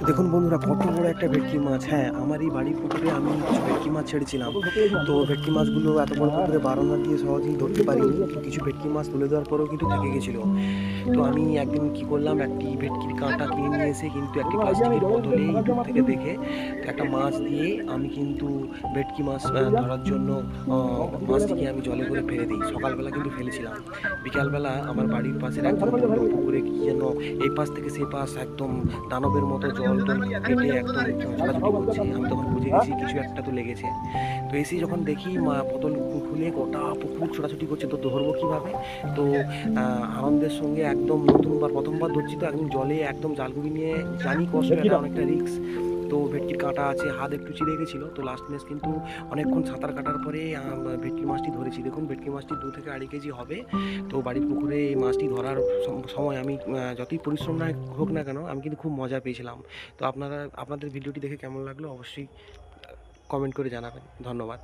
দেখুন বন্ধুরা, কত বড় একটা ভেটকি মাছ। হ্যাঁ, আমার এই বাড়ির পুকুরে আমি কিছু ভেটকি মাছ ছেড়েছিলাম। তো ভেটকি মাছগুলো এত বড় পুকুরে বারান্দা দিয়ে সহজেই ধরতে পারিনি। তো কিছু ভেটকি মাছ তুলে দেওয়ার পরেও কিন্তু থেকে গেছিলো। তো আমি একদিন কি করলাম, একটি ভেটকির কাঁটা কিনে নিয়ে এসে কিন্তু একটি প্লাস্টিকের বোতলে ইউটিউব থেকে দেখে তো একটা মাছ দিয়ে আমি কিন্তু ভেটকি মাছ ধরার জন্য মাছটিকে আমি জলে করে ফেলে দিই। সকালবেলা কিন্তু ফেলেছিলাম। বিকালবেলা আমার বাড়ির পাশের একজন বললো পুকুরে কি যেন এই পাশ থেকে সে পাশ একদম দানবের মতো জল টল কেটে একদম ছোটাছুটি করছে। আমি তখন বুঝে গেছি কিছু একটা তো লেগেছে। তো এসে যখন দেখি বোতল খুলে গোটা পুকুর ছোটাছুটি করছে, তো ধরবো কীভাবে? তো আনন্দের সঙ্গে একদম নতুনবার প্রথমবার ধরছি, তো একদম জলে একদম জালগুড়ি নিয়ে জানি কষ্ট, এটা অনেকটা রিস্ক। তো ভেটকির কাঁটা আছে, হাত একটু চিড়ে গেছিলো। তো লাস্ট মেশ কিন্তু অনেকক্ষণ সাঁতার কাটার পরে ভেটকি মাছটি ধরেছি। দেখুন ভেটকি মাছটি 2 থেকে 2.5 কেজি হবে। তো বাড়ির পুকুরে এই মাছটি ধরার সময় আমি যতই পরিশ্রম না হোক না কেন, আমি কিন্তু খুব মজা পেয়েছিলাম। তো আপনাদের ভিডিওটি দেখে কেমন লাগলো অবশ্যই কমেন্ট করে জানাবেন। ধন্যবাদ।